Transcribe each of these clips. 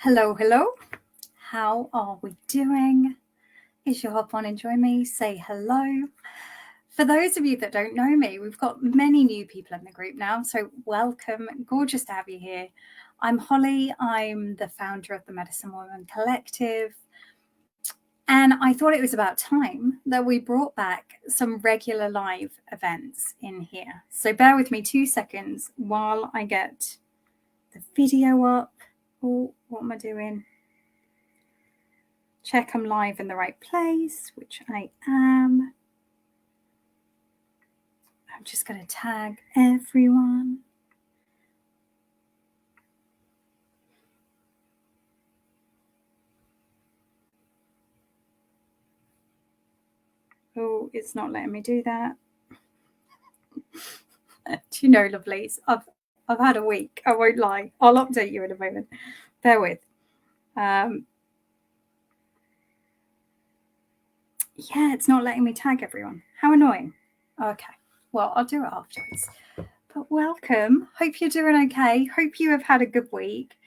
Hello, hello. How are we doing? If you hop on and join me, say hello. For those of you that don't know me, we've got many new people in the group now, so welcome. Gorgeous to have you here. I'm Holly. I'm the founder of the Medicine Woman Collective. And I thought it was about time that we brought back some regular live events in here. So bear with me 2 seconds while I get the video up. Oh, what am I doing? Check I'm live in the right place, which I am. I'm just going to tag everyone. Oh, it's not letting me do that. Do you know, lovelies? I've had a week. I won't lie. I'll update you in a moment. Bear with. Yeah, it's not letting me tag everyone. How annoying. Okay. Well, I'll do it afterwards. But welcome. Hope you're doing okay. Hope you have had a good week.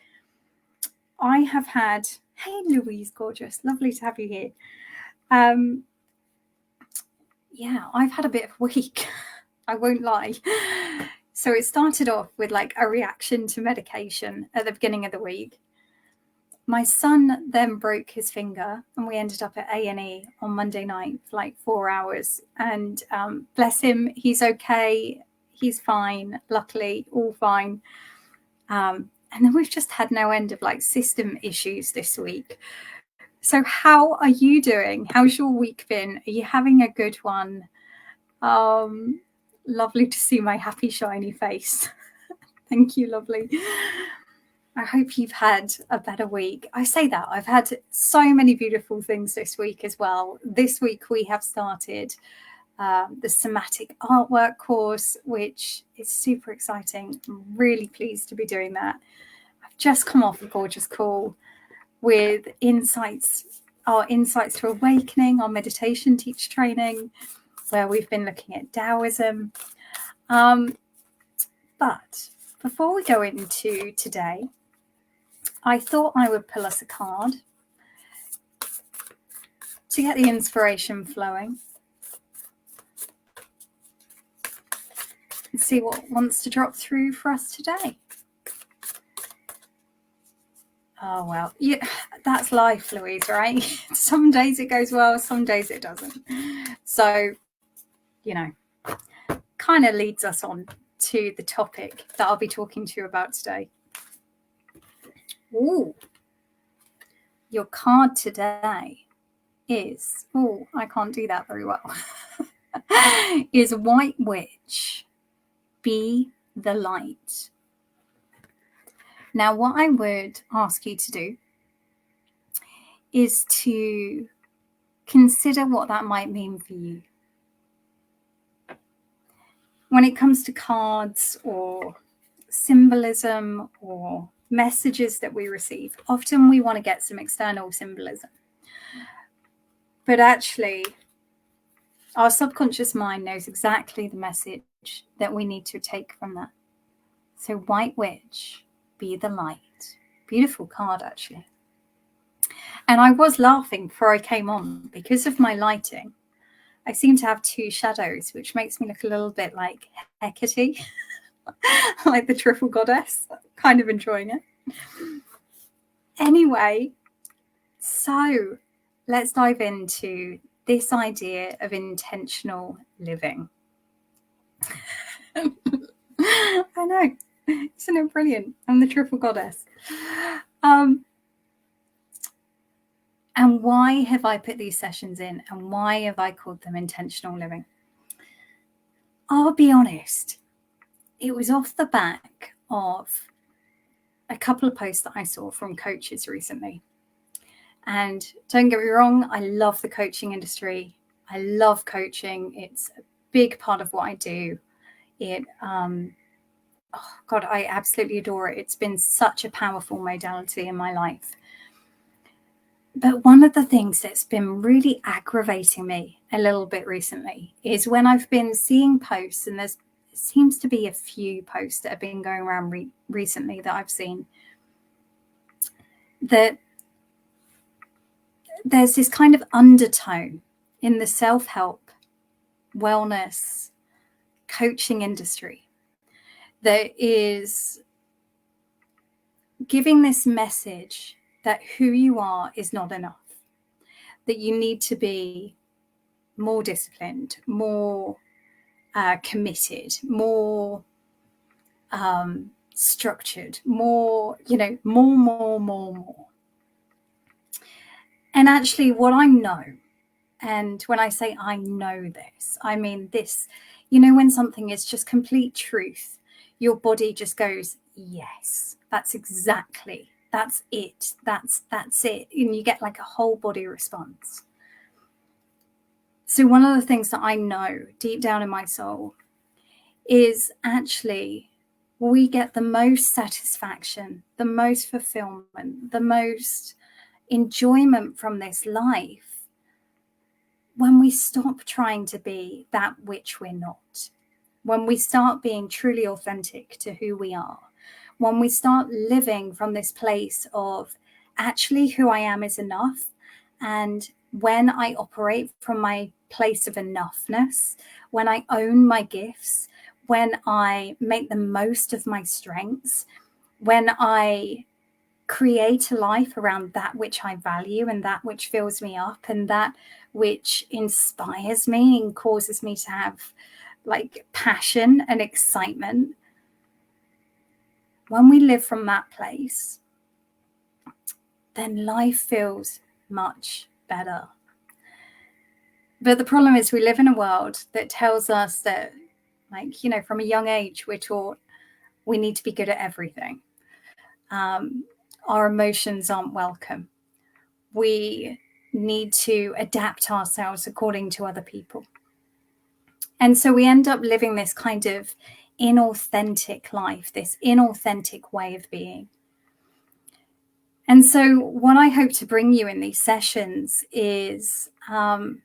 I have had. Hey, Louise, gorgeous. Lovely to have you here. Yeah, I've had a bit of a week. I won't lie. So it started off with like a reaction to medication at the beginning of the week. My son then broke his finger and we ended up at A&E on Monday night for like 4 hours. And bless him, he's okay. He's fine. Luckily, all fine. And then we've just had no end of like system issues this week. So how are you doing? How's your week been? Are you having a good one? Lovely to see my happy, shiny face. Thank you, lovely. I hope you've had a better week. I say that. I've had so many beautiful things this week as well. This week we have started the somatic artwork course, which is super exciting. I'm really pleased to be doing that. I've just come off a gorgeous call with our insights to awakening, our meditation teacher training, where we've been looking at Taoism. But before we go into today, I thought I would pull us a card to get the inspiration flowing and see what wants to drop through for us today. Oh, well, yeah, that's life, Louise, right? Some days it goes well, some days it doesn't. So, kind of leads us on to the topic that I'll be talking to you about today. Ooh, your card today is, I can't do that very well, is White Witch, be the light. Now, what I would ask you to do is to consider what that might mean for you. When it comes to cards or symbolism or messages that we receive, often we want to get some external symbolism. But actually, our subconscious mind knows exactly the message that we need to take from that. So, White Witch, be the light. Beautiful card, actually. And I was laughing before I came on because of my lighting. I seem to have two shadows, which makes me look a little bit like Hecate, like the triple goddess. Kind of enjoying it. Anyway, so let's dive into this idea of intentional living. I know, isn't it brilliant? I'm the triple goddess. And why have I put these sessions in, and why have I called them intentional living? I'll be honest, it was off the back of a couple of posts that I saw from coaches recently. And don't get me wrong, I love the coaching industry. I love coaching. It's a big part of what I do. I absolutely adore it. It's been such a powerful modality in my life. But one of the things that's been really aggravating me a little bit recently is when I've been seeing posts, and there seems to be a few posts that have been going around recently that I've seen, that there's this kind of undertone in the self-help, wellness, coaching industry that is giving this message that who you are is not enough, that you need to be more disciplined, more committed, more structured, more, more. And actually what I know, and when I say I know this, I mean this, when something is just complete truth, your body just goes, yes, that's exactly, that's it, that's it. And you get like a whole body response. So one of the things that I know deep down in my soul is actually we get the most satisfaction, the most fulfillment, the most enjoyment from this life when we stop trying to be that which we're not, when we start being truly authentic to who we are, when we start living from this place of actually who I am is enough. And when I operate from my place of enoughness, when I own my gifts, when I make the most of my strengths, when I create a life around that which I value and that which fills me up and that which inspires me and causes me to have like passion and excitement, when we live from that place, then life feels much better. But the problem is we live in a world that tells us that, from a young age, we're taught we need to be good at everything. Our emotions aren't welcome. We need to adapt ourselves according to other people. And so we end up living this kind of inauthentic life, this inauthentic way of being. And so what I hope to bring you in these sessions is an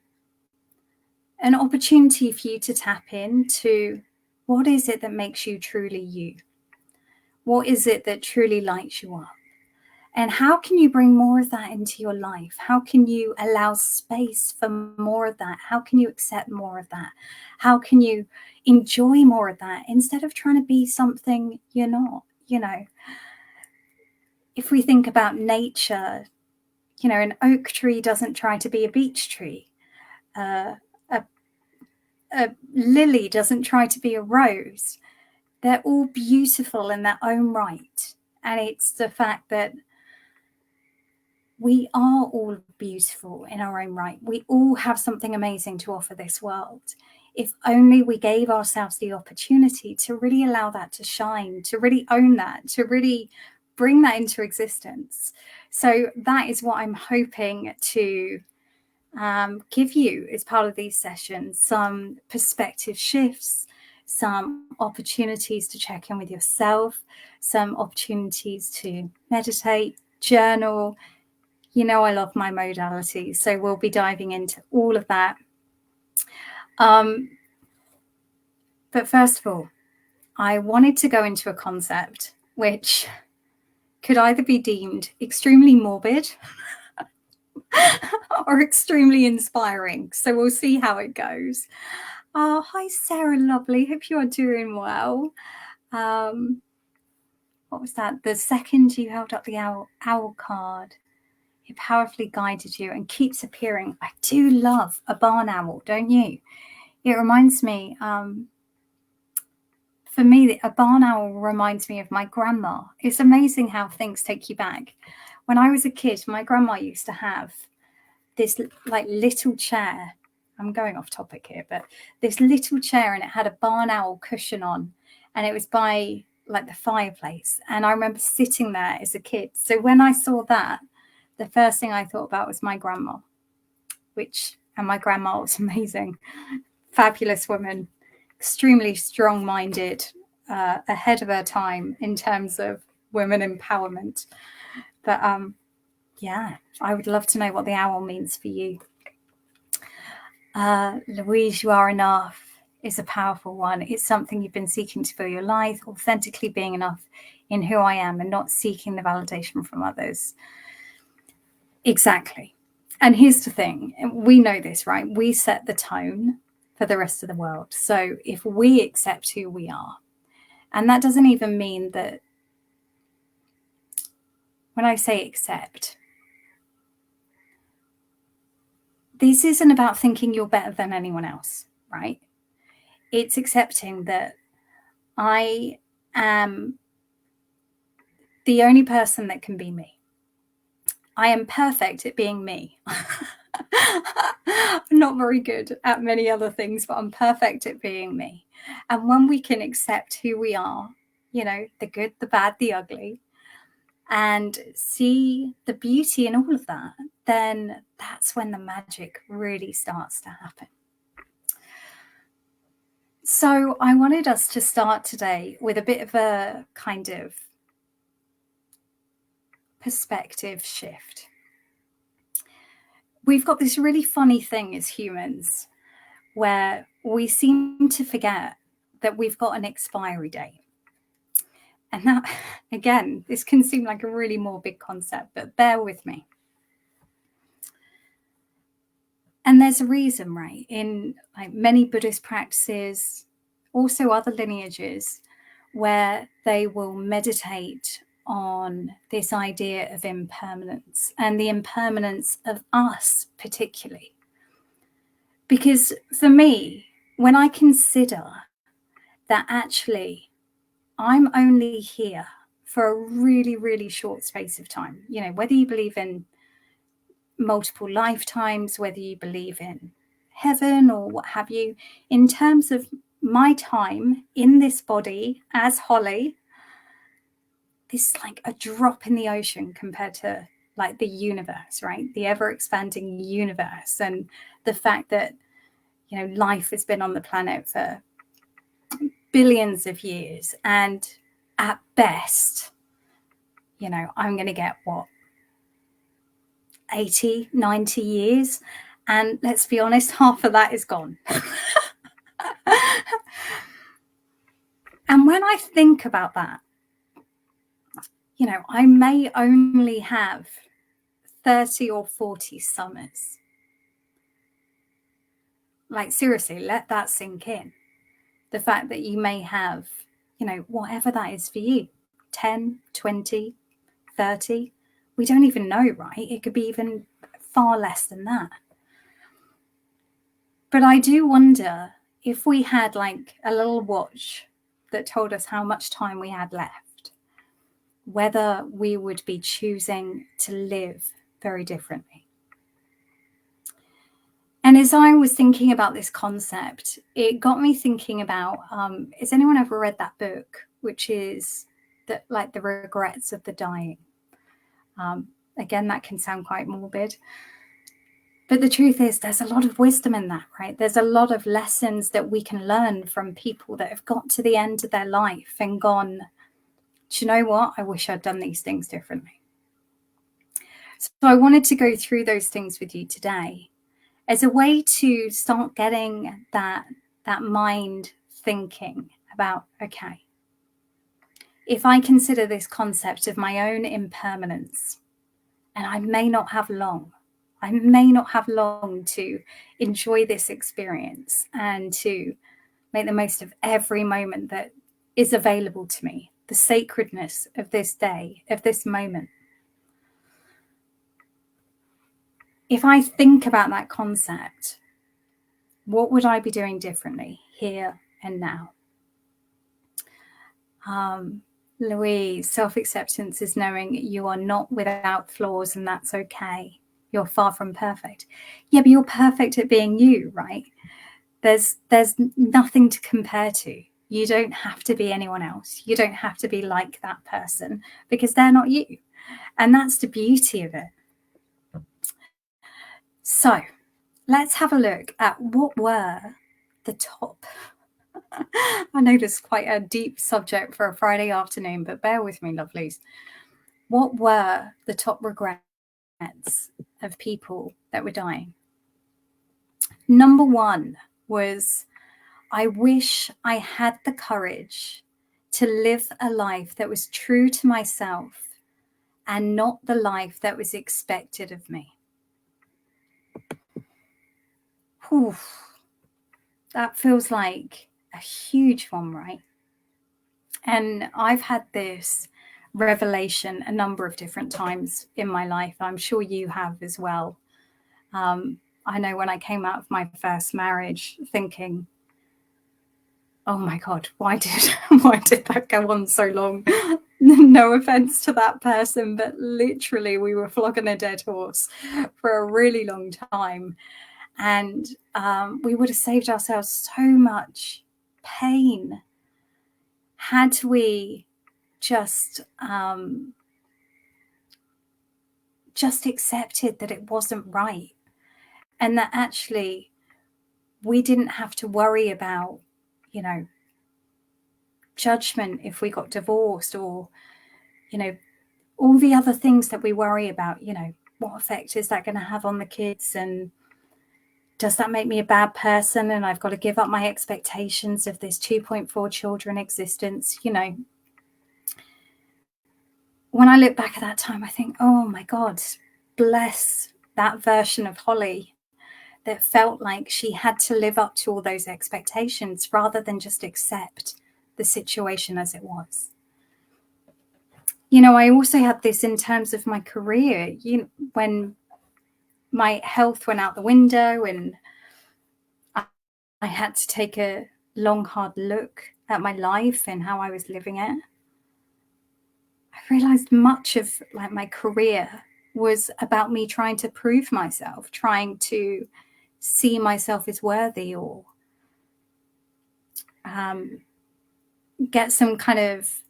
opportunity for you to tap into what is it that makes you truly you? What is it that truly lights you up? And how can you bring more of that into your life? How can you allow space for more of that? How can you accept more of that? How can you enjoy more of that instead of trying to be something you're not? If we think about nature, an oak tree doesn't try to be a beech tree. A lily doesn't try to be a rose. They're all beautiful in their own right. And it's the fact that we are all beautiful in our own right. We all have something amazing to offer this world. If only we gave ourselves the opportunity to really allow that to shine, to really own that, to really bring that into existence. So that is what I'm hoping to give you as part of these sessions, some perspective shifts, some opportunities to check in with yourself, some opportunities to meditate, journal. I love my modalities, so we'll be diving into all of that. But first of all, I wanted to go into a concept which could either be deemed extremely morbid or extremely inspiring. So we'll see how it goes. Oh, hi, Sarah, lovely. Hope you are doing well. What was that? The second you held up the owl card, it powerfully guided you and keeps appearing. I do love a barn owl, don't you? It reminds me, for me, a barn owl reminds me of my grandma. It's amazing how things take you back. When I was a kid, my grandma used to have this like little chair. I'm going off topic here, but this little chair, and it had a barn owl cushion on, and it was by like the fireplace. And I remember sitting there as a kid. So when I saw that, the first thing I thought about was my grandma, and my grandma was amazing, fabulous woman, extremely strong-minded, ahead of her time in terms of women empowerment. But yeah, I would love to know what the owl means for you. Louise, you are enough. is a powerful one. It's something you've been seeking to fill your life, authentically being enough in who I am and not seeking the validation from others. Exactly. And here's the thing, we know this, right? We set the tone for the rest of the world. So if we accept who we are, and that doesn't even mean that, when I say accept, this isn't about thinking you're better than anyone else, right? It's accepting that I am the only person that can be me. I am perfect at being me. I'm not very good at many other things, but I'm perfect at being me. And when we can accept who we are, you know, the good, the bad, the ugly, and see the beauty in all of that, then that's when the magic really starts to happen. So I wanted us to start today with a bit of a kind of perspective shift. We've got this really funny thing as humans where we seem to forget that we've got an expiry date. And that, again, this can seem like a really morbid concept, but bear with me. And there's a reason, right? In like many Buddhist practices, also other lineages, where they will meditate on this idea of impermanence and the impermanence of us particularly. Because for me, when I consider that actually I'm only here for a really, really short space of time, you know, whether you believe in multiple lifetimes, whether you believe in heaven or what have you, in terms of my time in this body as Holly, this is like a drop in the ocean compared to like the universe, right? The ever expanding universe, and the fact that, you know, life has been on the planet for billions of years, and at best, you know, I'm going to get what, 80, 90 years, and let's be honest, half of that is gone. And when I think about that, you know, I may only have 30 or 40 summers. Like, seriously, let that sink in. The fact that you may have, you know, whatever that is for you, 10, 20, 30, we don't even know, right? It could be even far less than that. But I do wonder if we had like a little watch that told us how much time we had left, whether we would be choosing to live very differently. And as I was thinking about this concept, it got me thinking about, has anyone ever read that book, which is like the regrets of the dying? Again, that can sound quite morbid. But the truth is, there's a lot of wisdom in that, right? There's a lot of lessons that we can learn from people that have got to the end of their life and gone, do you know what? I wish I'd done these things differently. So I wanted to go through those things with you today as a way to start getting that mind thinking about, okay, if I consider this concept of my own impermanence, and I may not have long to enjoy this experience and to make the most of every moment that is available to me, the sacredness of this day, of this moment. If I think about that concept, what would I be doing differently here and now? Louise, self-acceptance is knowing you are not without flaws, and that's okay. You're far from perfect. Yeah, but you're perfect at being you, right? There's nothing to compare to. You don't have to be anyone else. You don't have to be like that person because they're not you. And that's the beauty of it. So let's have a look at what were the top. I know this is quite a deep subject for a Friday afternoon, but bear with me, lovelies. What were the top regrets of people that were dying? Number one was, I wish I had the courage to live a life that was true to myself and not the life that was expected of me. Whew. That feels like a huge one, right? And I've had this revelation a number of different times in my life. I'm sure you have as well. I know when I came out of my first marriage thinking, oh my God, why did that go on so long? No offense to that person, but literally we were flogging a dead horse for a really long time. And we would have saved ourselves so much pain had we just accepted that it wasn't right, and that actually we didn't have to worry about, judgment if we got divorced, or, all the other things that we worry about, what effect is that going to have on the kids, and does that make me a bad person, and I've got to give up my expectations of this 2.4 children existence. When I look back at that time, I think, oh my God, bless that version of Holly that felt like she had to live up to all those expectations rather than just accept the situation as it was. I also had this in terms of my career, when my health went out the window and I had to take a long, hard look at my life and how I was living it. I realized much of my career was about me trying to prove myself, trying to see myself as worthy, or get some kind of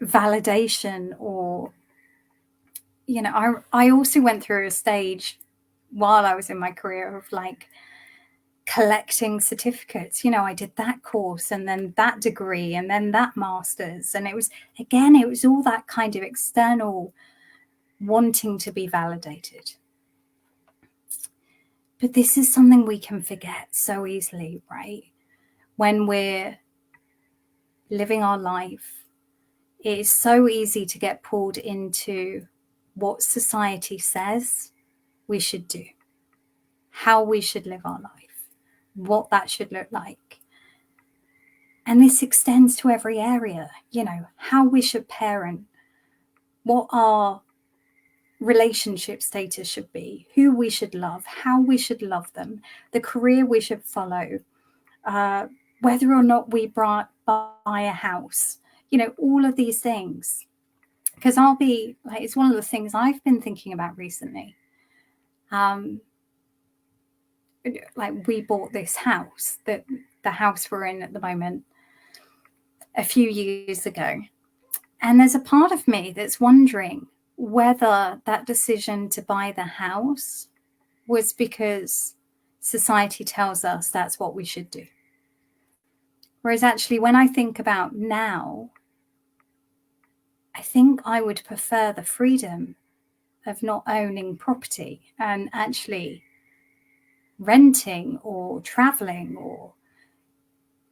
validation, or I also went through a stage while I was in my career of collecting certificates. I did that course and then that degree and then that master's, and it was all that kind of external wanting to be validated. But this is something we can forget so easily, right? When we're living our life, it is so easy to get pulled into what society says we should do, how we should live our life, what that should look like. And this extends to every area, how we should parent, what our relationship status should be, who we should love, how we should love them, the career we should follow, whether or not we buy a house, all of these things. Because I'll be it's one of the things I've been thinking about recently. We bought this house, the house we're in at the moment, a few years ago. And there's a part of me that's wondering whether that decision to buy the house was because society tells us that's what we should do. Whereas actually, when I think about now, I think I would prefer the freedom of not owning property and actually renting or traveling.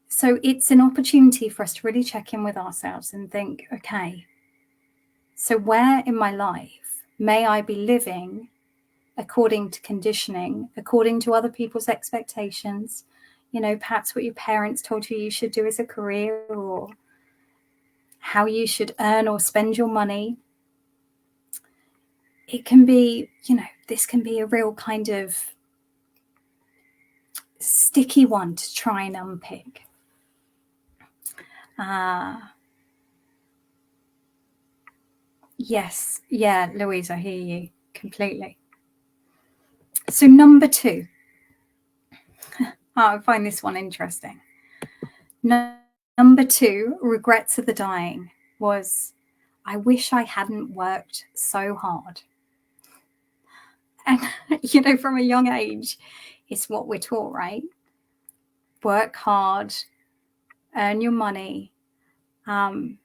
So it's an opportunity for us to really check in with ourselves and think, okay, so where in my life may I be living according to conditioning, according to other people's expectations, perhaps what your parents told you should do as a career, or how you should earn or spend your money. It can be, this can be a real kind of sticky one to try and unpick. Yes. Yeah, Louise, I hear you completely. So number 2, I find this one interesting. Number 2, regrets of the dying, was, I wish I hadn't worked so hard. And, from a young age, it's what we're taught, right? Work hard, earn your money. And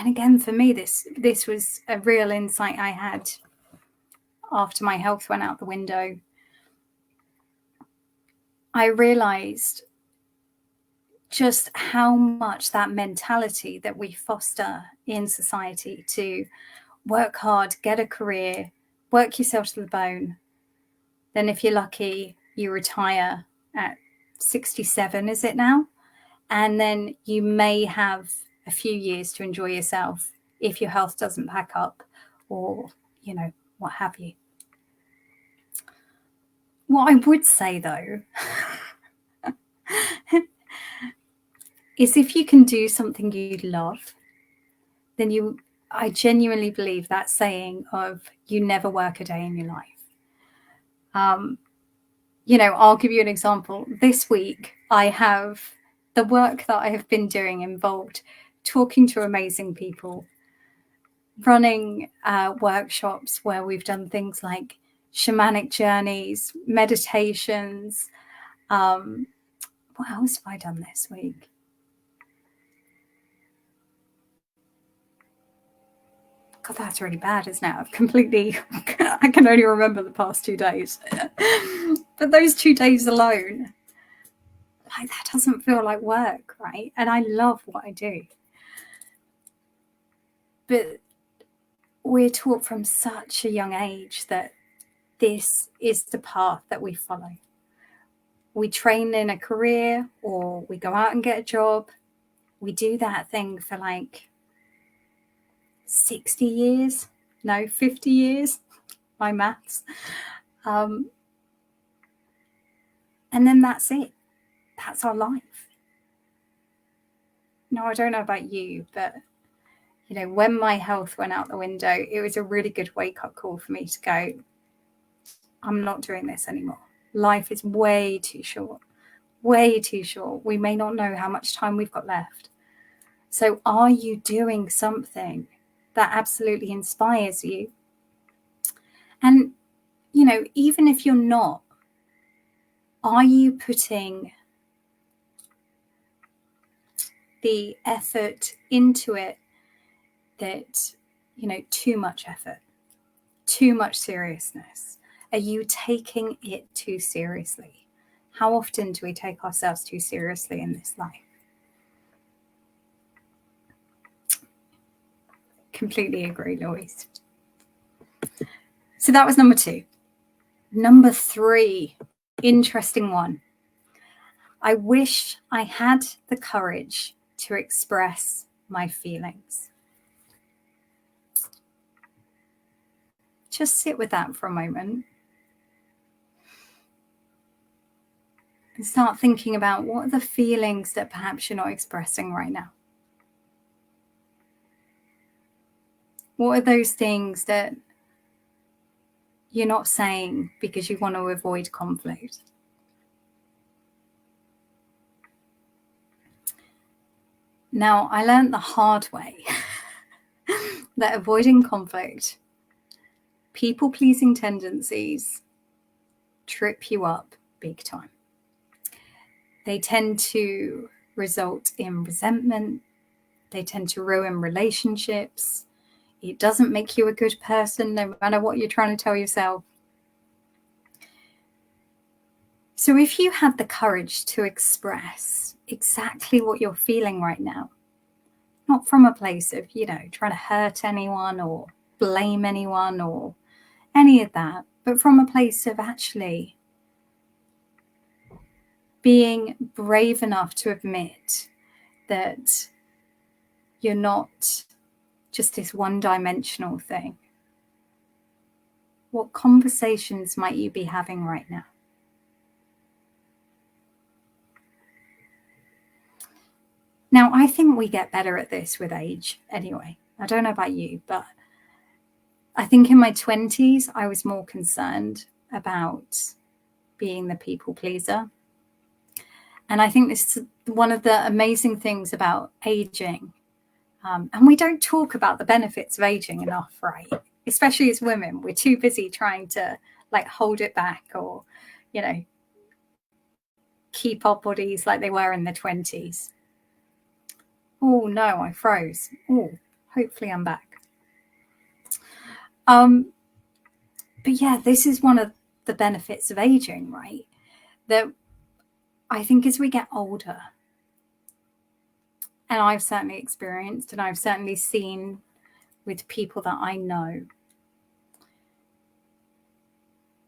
again, for me, this was a real insight I had after my health went out the window. I realized just how much that mentality that we foster in society to work hard, get a career, work yourself to the bone. Then if you're lucky, you retire at 67, is it now? And then you may have a few years to enjoy yourself if your health doesn't pack up or, what have you. What I would say, though, is if you can do something you love, then I genuinely believe that saying of you never work a day in your life. I'll give you an example. This week, I have the work that I have been doing involved talking to amazing people, running workshops where we've done things like shamanic journeys, meditations. What else have I done this week? God, that's really bad, isn't it? I can only remember the past 2 days. But those 2 days alone, that doesn't feel like work, right? And I love what I do. But we're taught from such a young age that this is the path that we follow. We train in a career, or we go out and get a job. We do that thing for 60 years, no, 50 years, my maths. And then that's it. That's our life. No, I don't know about you, but, when my health went out the window, it was a really good wake-up call for me to go, I'm not doing this anymore. Life is way too short, way too short. We may not know how much time we've got left. So are you doing something that absolutely inspires you? And, even if you're not, are you putting the effort into it that, too much effort, too much seriousness? Are you taking it too seriously? How often do we take ourselves too seriously in this life? Completely agree, Louise. So that was number 2. Number 3, interesting one. I wish I had the courage to express my feelings. Just sit with that for a moment. And start thinking about what are the feelings that perhaps you're not expressing right now. What are those things that you're not saying because you want to avoid conflict? Now, I learned the hard way that avoiding conflict, people-pleasing tendencies trip you up big time. They tend to result in resentment. They tend to ruin relationships. It doesn't make you a good person, no matter what you're trying to tell yourself. So if you had the courage to express exactly what you're feeling right now, not from a place of, trying to hurt anyone or blame anyone or any of that, but from a place of actually being brave enough to admit that you're not just this one-dimensional thing. What conversations might you be having right now? Now, I think we get better at this with age anyway. I don't know about you, but I think in my 20s, I was more concerned about being the people pleaser. And I think this is one of the amazing things about aging. And we don't talk about the benefits of aging enough, right? Especially as women, we're too busy trying to hold it back or, keep our bodies like they were in the 20s. Oh no, I froze. Oh, hopefully I'm back. But yeah, this is one of the benefits of aging, right? That I think as we get older, and I've certainly experienced and I've certainly seen with people that I know,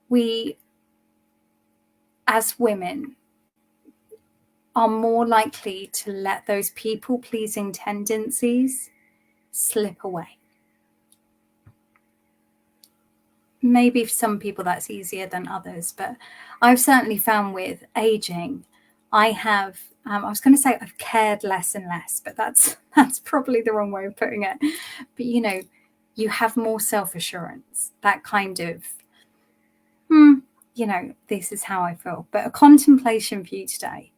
we as women are more likely to let those people-pleasing tendencies slip away. Maybe for some people that's easier than others, but I've certainly found with aging, I have, I was going to say I've cared less and less, but that's probably the wrong way of putting it. But you have more self-assurance, that kind of, this is how I feel. But a contemplation for you today.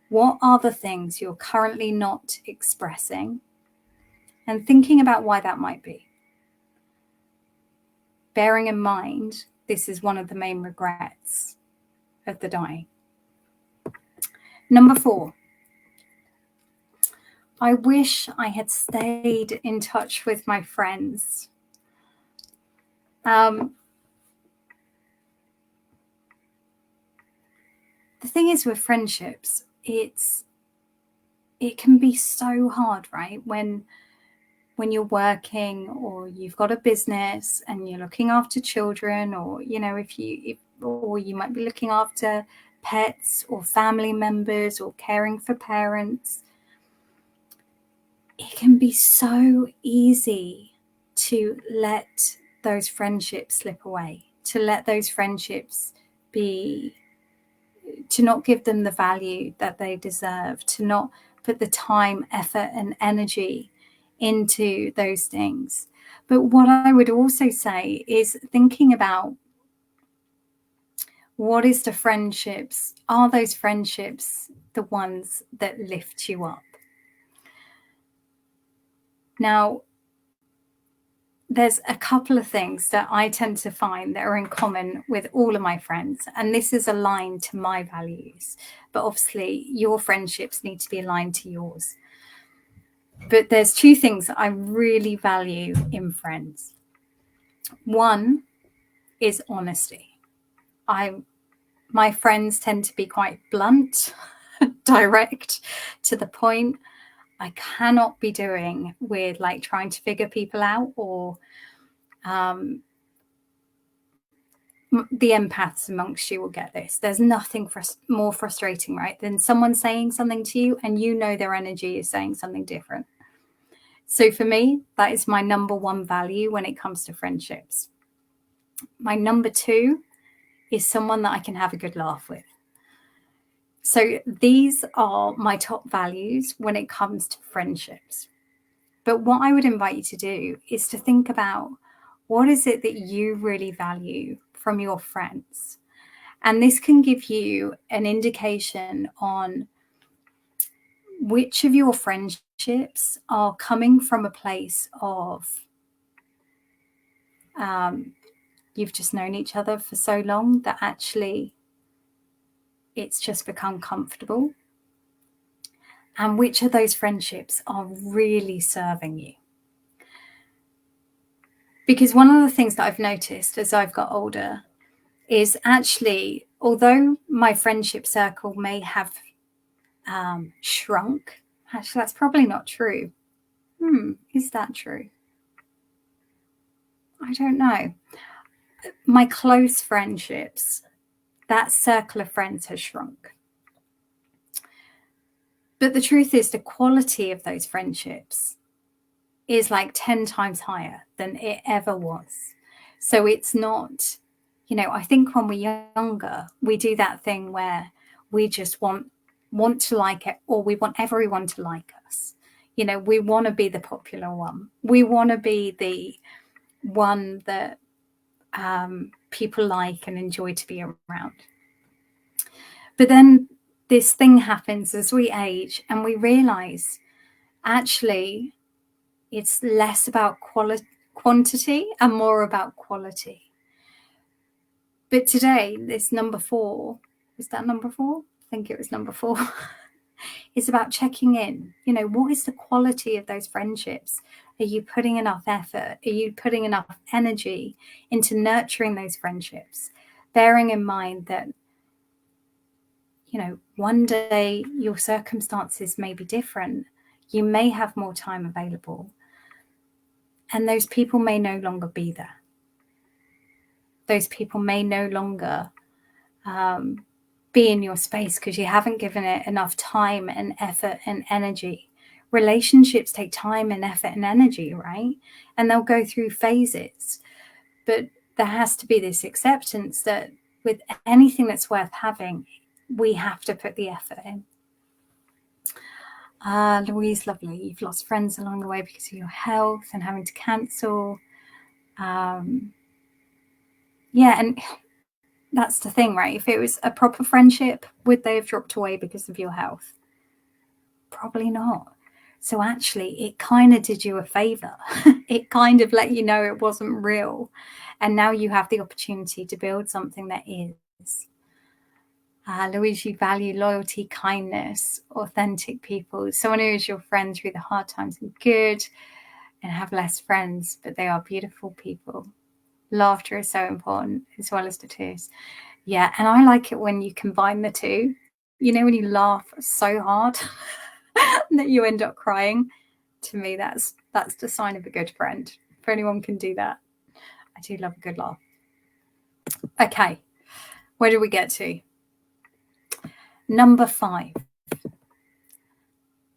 What are the things you're currently not expressing? And thinking about why that might be. Bearing in mind, this is one of the main regrets of the dying. Number 4. I wish I had stayed in touch with my friends. The thing is with friendships, it can be so hard, right? When you're working or you've got a business and you're looking after children, or or you might be looking after pets or family members or caring for parents. It can be so easy to let those friendships slip away, to let those friendships to not give them the value that they deserve, to not put the time, effort, and energy into those things. But what I would also say is thinking about what is the friendships? Are those friendships the ones that lift you up? Now, there's a couple of things that I tend to find that are in common with all of my friends, and this is aligned to my values. But obviously, your friendships need to be aligned to yours. But there's 2 things that I really value in friends. One is honesty. My friends tend to be quite blunt, direct, to the point. I cannot be doing with like trying to figure people out, or the empaths amongst you will get this. There's nothing more frustrating, right, than someone saying something to you and their energy is saying something different. So for me, that is my number 1 value when it comes to friendships. My number 2 is someone that I can have a good laugh with. So these are my top values when it comes to friendships. But what I would invite you to do is to think about, what is it that you really value from your friends? And this can give you an indication on which of your friendships are coming from a place of you've just known each other for so long that actually it's just become comfortable, and which of those friendships are really serving you. Because one of the things that I've noticed as I've got older is actually, although my friendship circle may have shrunk, actually that's probably not true. Is that true? I don't know. My close friendships, that circle of friends has shrunk. But the truth is, the quality of those friendships is like 10 times higher than it ever was. So it's not, I think when we're younger, we do that thing where we just want to like it, or we want everyone to like us. We want to be the popular one. We want to be the one that people like and enjoy to be around. But then this thing happens as we age and we realize actually it's less about quantity and more about quality. But today, this number 4, is that number 4? I think it was number 4. It's about checking in. What is the quality of those friendships? Are you putting enough effort? Are you putting enough energy into nurturing those friendships? Bearing in mind that one day your circumstances may be different. You may have more time available, and those people may no longer be there. Those people may no longer be in your space because you haven't given it enough time and effort and energy. Relationships take time and effort and energy, right? And they'll go through phases. But there has to be this acceptance that with anything that's worth having, we have to put the effort in. Louise, lovely. You've lost friends along the way because of your health and having to cancel. Yeah, and that's the thing, right? If it was a proper friendship, would they have dropped away because of your health? Probably not. So actually, it kind of did you a favor. It kind of let you know it wasn't real. And now you have the opportunity to build something that is. Louise, you value loyalty, kindness, authentic people, someone who is your friend through the hard times and good, and have less friends, but they are beautiful people. Laughter is so important, as well as the tears. Yeah, and I like it when you combine the two. When you laugh so hard that you end up crying. To me, that's the sign of a good friend. If anyone can do that, I do love a good laugh. Okay, where do we get to? Number 5.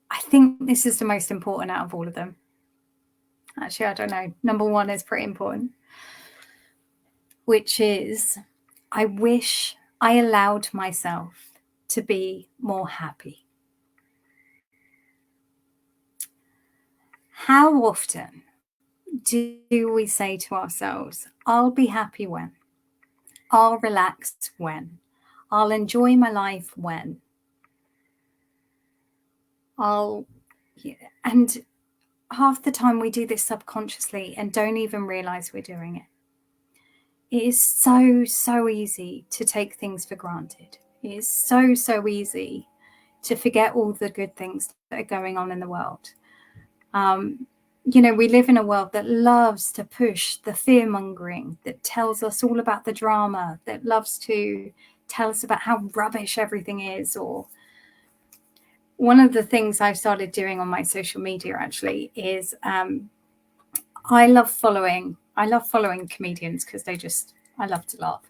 I think this is the most important out of all of them. Actually, I don't know. Number 1 is pretty important, which is, I wish I allowed myself to be more happy. How often do we say to ourselves, I'll be happy when? I'll relax when? I'll enjoy my life when? And half the time we do this subconsciously and don't even realize we're doing it. It is so easy to take things for granted. It is so easy to forget all the good things that are going on in the world. We live in a world that loves to push the fear-mongering, that tells us all about the drama, that loves to tell us about how rubbish everything is. Or one of the things I've started doing on my social media actually is I love following comedians because I love to laugh.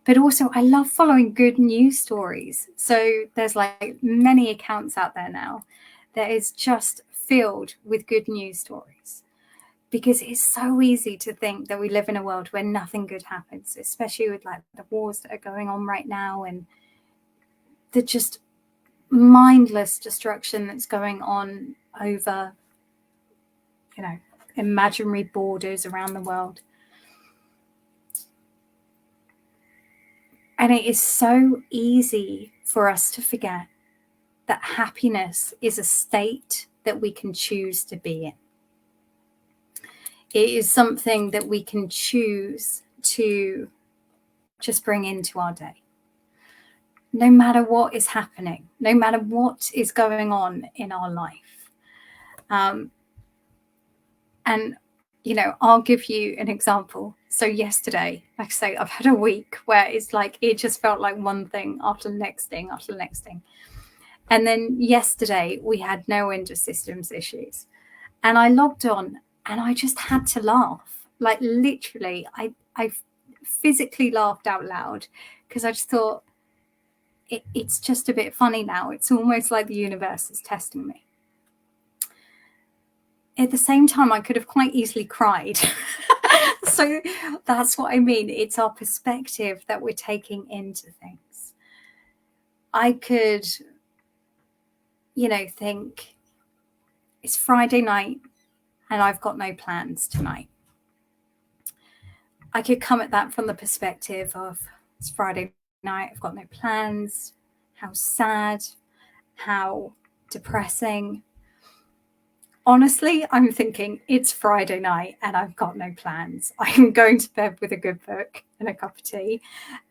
But also I love following good news stories. So there's like many accounts out there now that is just filled with good news stories, because it's so easy to think that we live in a world where nothing good happens, especially with like the wars that are going on right now and the just mindless destruction that's going on over, imaginary borders around the world. And it is so easy for us to forget that happiness is a state that we can choose to be in. It is something that we can choose to just bring into our day. No matter what is happening, no matter what is going on in our life. And, I'll give you an example. So yesterday, like I say, I've had a week where it's like, it just felt like one thing after the next thing after the next thing. And then yesterday we had no winter systems issues. And I logged on and I just had to laugh. Like literally, I physically laughed out loud because I just thought, it's just a bit funny now. It's almost like the universe is testing me. At the same time, I could have quite easily cried. So that's what I mean. It's our perspective that we're taking into things. I could, think it's Friday night and I've got no plans tonight. I could come at that from the perspective of it's Friday night, I've got no plans, how sad, how depressing. Honestly, I'm thinking it's Friday night and I've got no plans. I'm going to bed with a good book and a cup of tea.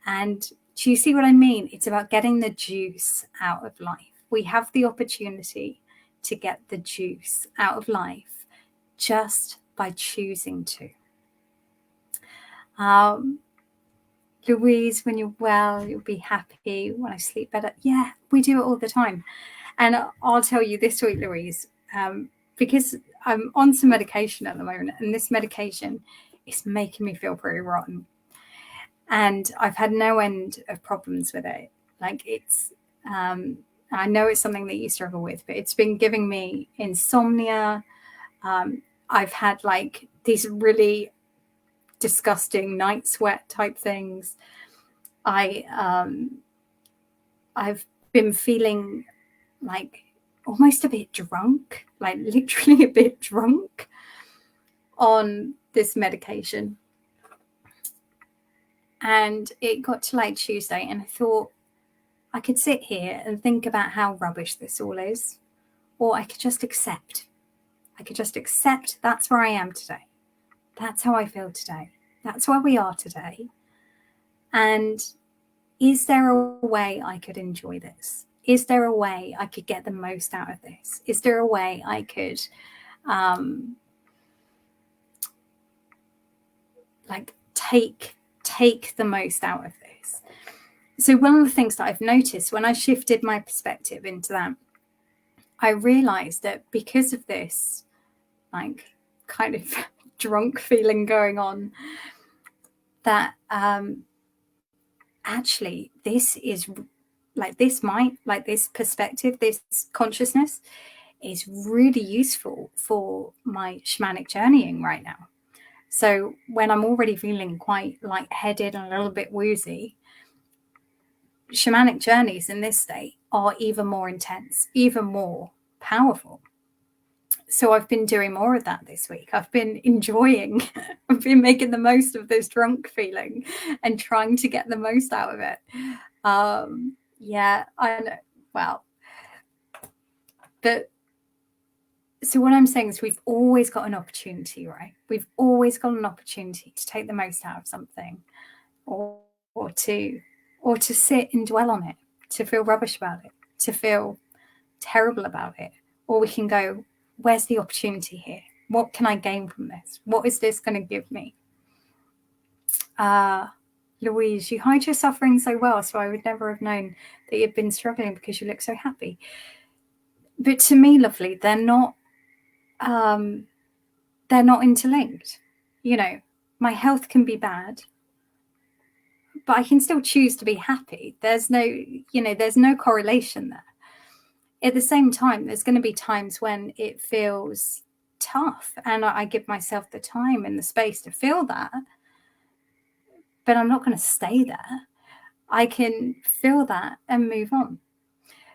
And do you see what I mean? It's about getting the juice out of life. We have the opportunity to get the juice out of life just by choosing to. Louise, when you're well, you'll be happy. When I sleep better. Yeah, we do it all the time. And I'll tell you this week, Louise, because I'm on some medication at the moment, and this medication is making me feel pretty rotten. And I've had no end of problems with it. Like I know it's something that you struggle with, but it's been giving me insomnia. I've had like these really disgusting night sweat type things. I've been feeling like almost a bit drunk, like literally a bit drunk on this medication. And it got to like Tuesday, and I thought I could sit here and think about how rubbish this all is, or I could just accept. I could just accept that's where I am today. That's how I feel today. That's where we are today. And is there a way I could enjoy this? Is there a way I could get the most out of this? Is there a way I could like take the most out of this? So one of the things that I've noticed when I shifted my perspective into that, I realized that because of this like kind of drunk feeling going on, that actually this is like this perspective, this consciousness is really useful for my shamanic journeying right now. So when I'm already feeling quite lightheaded and a little bit woozy, shamanic journeys in this state are even more intense, even more powerful. So I've been doing more of that this week. I've been enjoying, I've been making the most of this drunk feeling and trying to get the most out of it. Yeah, I know. Well, but so what I'm saying is we've always got an opportunity, right? We've always got an opportunity to take the most out of something, or to sit and dwell on it, to feel rubbish about it, to feel terrible about it. Or we can go, where's the opportunity here? What can I gain from this? What is this going to give me? Louise, you hide your suffering so well, so I would never have known that you've been struggling because you look so happy. But to me, lovely, they're not interlinked. You know, my health can be bad, but I can still choose to be happy. There's no correlation there. At the same time, there's going to be times when it feels tough, and I give myself the time and the space to feel that, but I'm not going to stay there. I can feel that and move on.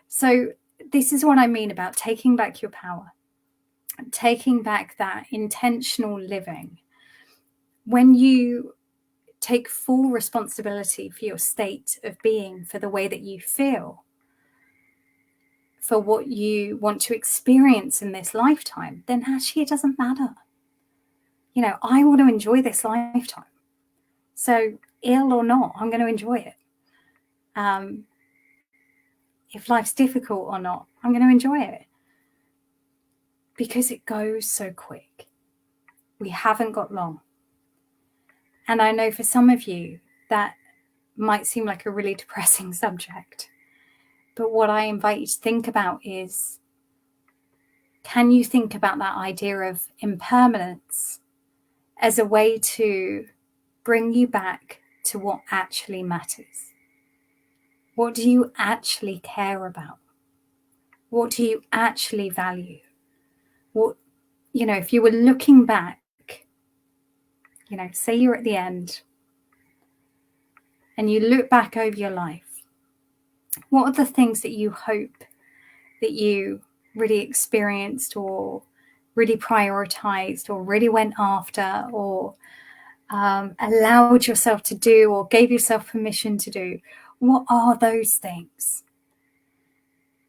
So this is what I mean about taking back your power, taking back that intentional living. When you take full responsibility for your state of being, for the way that you feel, for what you want to experience in this lifetime, then actually it doesn't matter. You know, I want to enjoy this lifetime. So ill or not, I'm going to enjoy it. If life's difficult or not, I'm going to enjoy it. Because it goes so quick. We haven't got long. And I know for some of you that might seem like a really depressing subject. But what I invite you to think about is, can you think about that idea of impermanence as a way to bring you back to what actually matters? What do you actually care about? What do you actually value? What, you know, if you were looking back, you know, say you're at the end and you look back over your life, what are the things that you hope that you really experienced or really prioritized or really went after or allowed yourself to do or gave yourself permission to do? What are those things?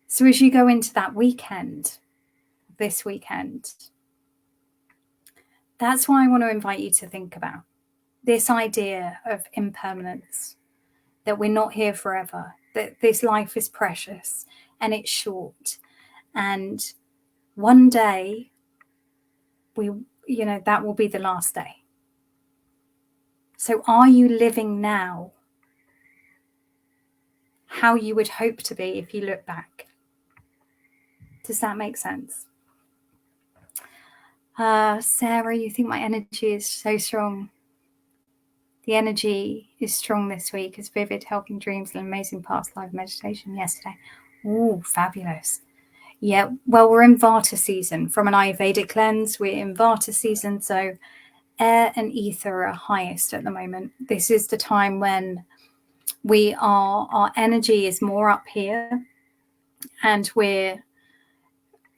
So as you go into that weekend, this weekend, that's why I want to invite you to think about this idea of impermanence, that we're not here forever, that this life is precious and it's short. And one day, that will be the last day. So are you living now how you would hope to be if you look back. Does that make sense? Sarah, you think my energy is so strong. The energy is strong this week. It's vivid, helping dreams, and amazing past live meditation yesterday. Oh, fabulous. Yeah, well, we're in Vata season. From an Ayurvedic lens, we're in Vata season, so air and ether are highest at the moment. This is the time when our energy is more up here, and we're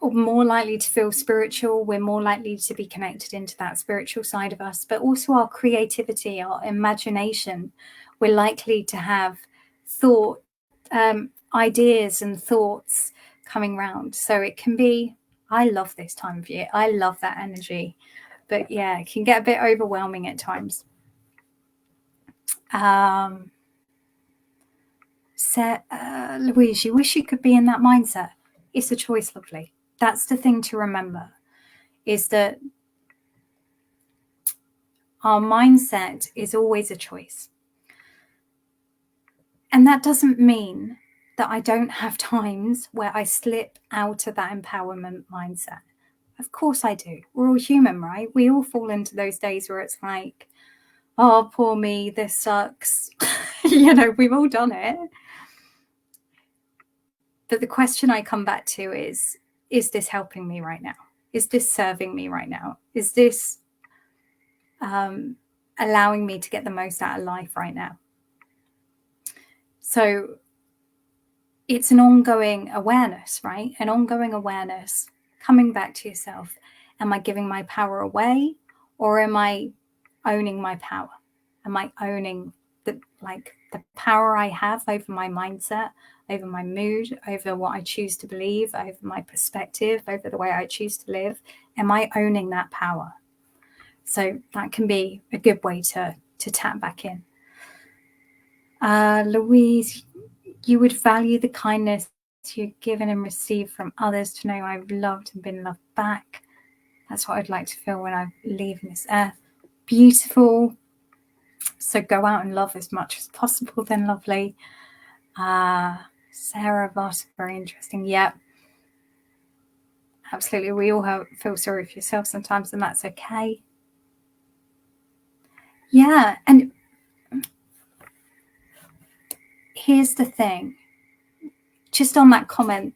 more likely to feel spiritual. We're more likely to be connected into that spiritual side of us, but also our creativity, our imagination. We're likely to have thought, ideas and thoughts coming round. So it can be, I love this time of year. I love that energy, but yeah, it can get a bit overwhelming at times. Louise, you wish you could be in that mindset. It's a choice, lovely. That's the thing to remember, is that our mindset is always a choice. And that doesn't mean that I don't have times where I slip out of that empowerment mindset. Of course I do. We're all human, right? We all fall into those days where it's like, oh, poor me, this sucks. We've all done it. But the question I come back to is this helping me right now? Is this serving me right now? Is this allowing me to get the most out of life right now? So it's an ongoing awareness, right? An ongoing awareness, coming back to yourself. Am I giving my power away, or am I owning my power? Am I owning the power I have over my mindset, over my mood, over what I choose to believe, over my perspective, over the way I choose to live? Am I owning that power? So that can be a good way to tap back in. Louise, you would value the kindness you've given and received from others, to know I've loved and been loved back. That's what I'd like to feel when I leave this earth. Beautiful. So go out and love as much as possible then, lovely. Sarah Voss, very interesting. Yeah, absolutely. We all feel sorry for yourself sometimes, and that's okay. Yeah, and here's the thing. Just on that comment,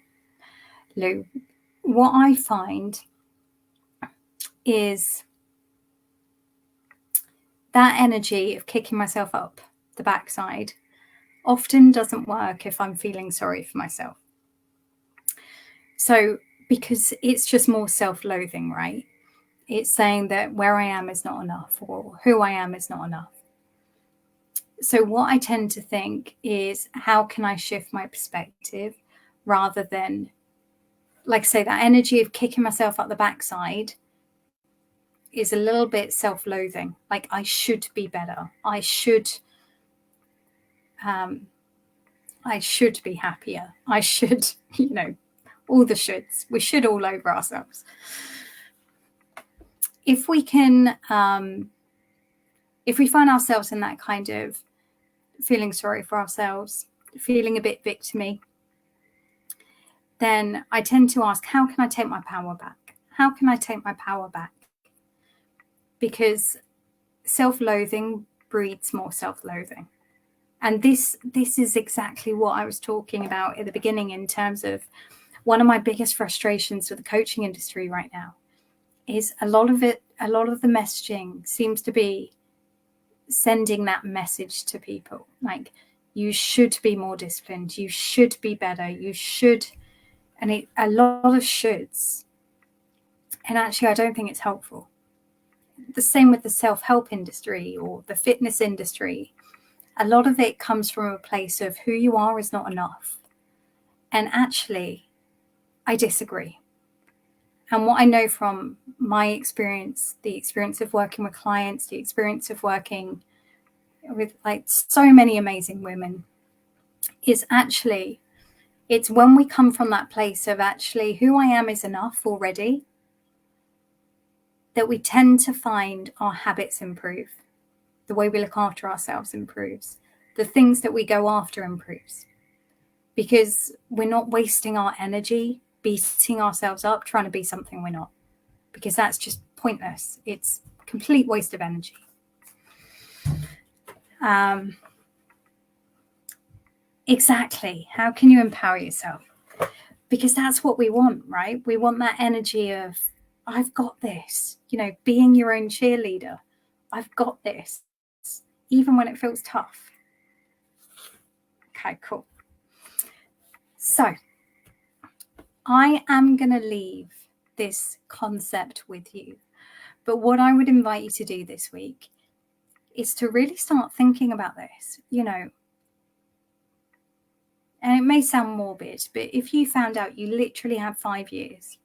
Lou, what I find is that energy of kicking myself up the backside often doesn't work if I'm feeling sorry for myself. So, because it's just more self-loathing, right? It's saying that where I am is not enough, or who I am is not enough. So what I tend to think is, how can I shift my perspective, rather than, like, say, that energy of kicking myself up the backside is a little bit self-loathing. Like, I should be better. I should be happier. I should, all the shoulds. We should all over ourselves. If we can, if we find ourselves in that kind of feeling sorry for ourselves, feeling a bit victim-y, then I tend to ask, how can I take my power back? How can I take my power back? Because self-loathing breeds more self-loathing. And this is exactly what I was talking about at the beginning, in terms of one of my biggest frustrations with the coaching industry right now is a lot of the messaging seems to be sending that message to people. Like, you should be more disciplined. You should be better. You should. And a lot of shoulds. And actually, I don't think it's helpful. The same with the self-help industry or the fitness industry. A lot of it comes from a place of who you are is not enough. And actually, I disagree. And what I know from my experience, the experience of working with clients, the experience of working with so many amazing women, is actually, it's when we come from that place of actually who I am is enough already, that we tend to find our habits improve. The way we look after ourselves improves. The things that we go after improves. because we're not wasting our energy beating ourselves up trying to be something we're not, because that's just pointless. It's a complete waste of energy. Exactly. How can you empower yourself? Because that's what we want, right? We want that energy of, I've got this, being your own cheerleader. I've got this, even when it feels tough. Okay, cool. So I am going to leave this concept with you. But what I would invite you to do this week is to really start thinking about this, and it may sound morbid, but if you found out you literally had 5 years,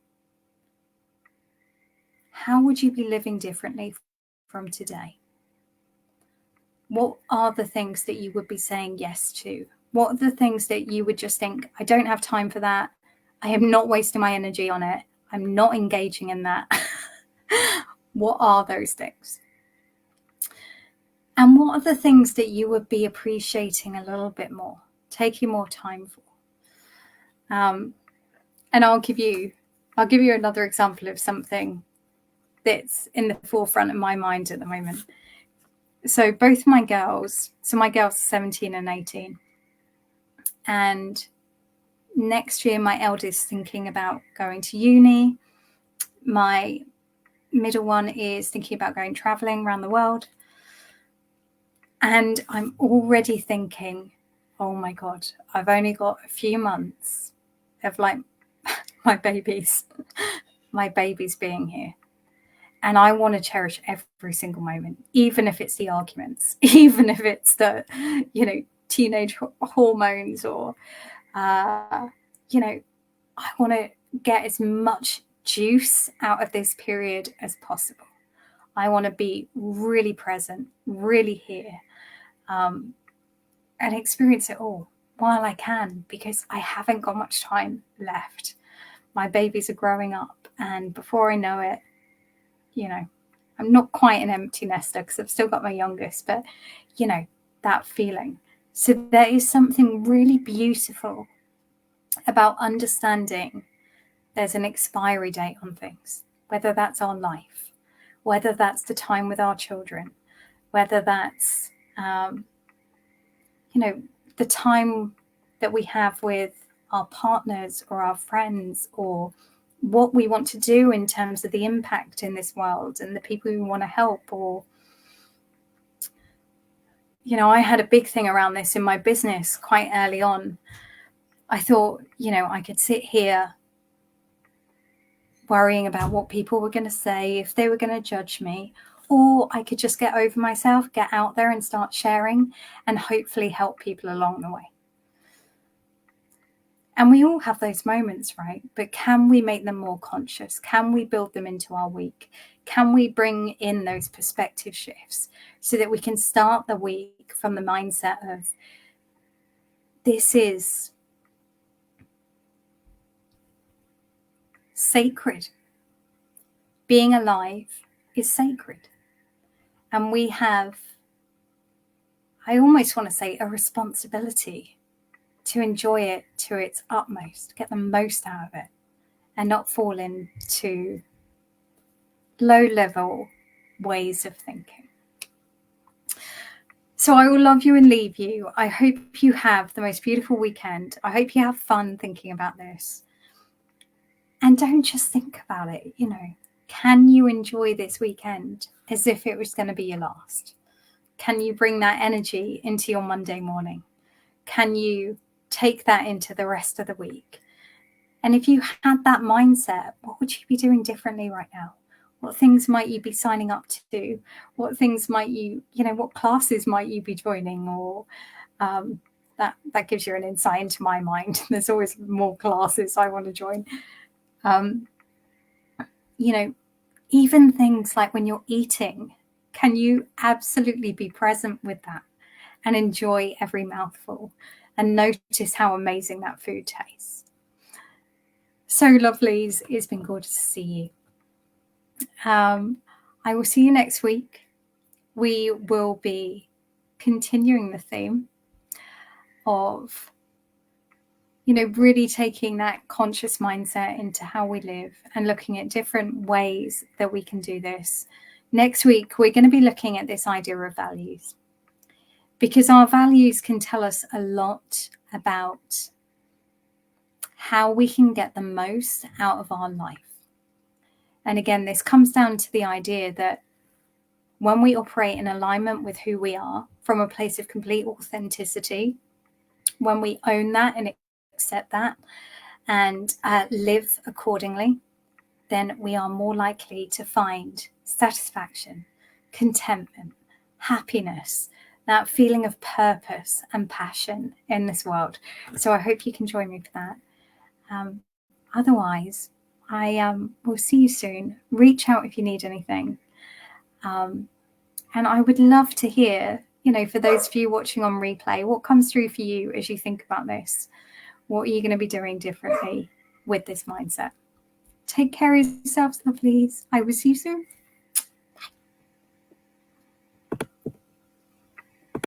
how would you be living differently from today? What are the things that you would be saying yes to? What are the things that you would just think, I don't have time for that. I am not wasting my energy on it. I'm not engaging in that. What are those things? And what are the things that you would be appreciating a little bit more, taking more time for? And I'll give you another example of something that's in the forefront of my mind at the moment. So both my girls, my girls are 17 and 18. And next year, my eldest is thinking about going to uni. My middle one is thinking about going traveling around the world. And I'm already thinking, oh my God, I've only got a few months of like my babies being here. And I want to cherish every single moment, even if it's the arguments, even if it's the, teenage hormones, or, I want to get as much juice out of this period as possible. I want to be really present, really here, and experience it all while I can, because I haven't got much time left. My babies are growing up, and before I know it, I'm not quite an empty nester because I've still got my youngest, but that feeling. So there is something really beautiful about understanding there's an expiry date on things, whether that's our life, whether that's the time with our children, whether that's, the time that we have with our partners or our friends, or what we want to do in terms of the impact in this world and the people we want to help. Or, I had a big thing around this in my business quite early on. I thought, I could sit here worrying about what people were going to say, if they were going to judge me, or I could just get over myself, get out there and start sharing and hopefully help people along the way. And we all have those moments, right? But can we make them more conscious? Can we build them into our week? Can we bring in those perspective shifts so that we can start the week from the mindset of, this is sacred. Being alive is sacred. And we have, I almost want to say, a responsibility to enjoy it to its utmost, get the most out of it, and not fall into low-level ways of thinking. So I will love you and leave you. I hope you have the most beautiful weekend. I hope you have fun thinking about this. And don't just think about it, Can you enjoy this weekend as if it was going to be your last? Can you bring that energy into your Monday morning? Can you take that into the rest of the week? And if you had that mindset, what would you be doing differently right now? What things might you be signing up to? What things might you, what classes might you be joining? Or that gives you an insight into my mind. There's always more classes I want to join. Even things like when you're eating, can you absolutely be present with that and enjoy every mouthful and notice how amazing that food tastes? So lovelies, it's been gorgeous to see you. I will see you next week. We will be continuing the theme of really taking that conscious mindset into how we live and looking at different ways that we can do this. Next week, we're going to be looking at this idea of values, because our values can tell us a lot about how we can get the most out of our life. And again, this comes down to the idea that when we operate in alignment with who we are from a place of complete authenticity, when we own that and accept that and live accordingly, then we are more likely to find satisfaction, contentment, happiness, that feeling of purpose and passion in this world. So I hope you can join me for that. Otherwise, I will see you soon. Reach out if you need anything. And I would love to hear, for those of you watching on replay, what comes through for you as you think about this. What are you going to be doing differently with this mindset? Take care of yourselves, lovelies. I will see you soon.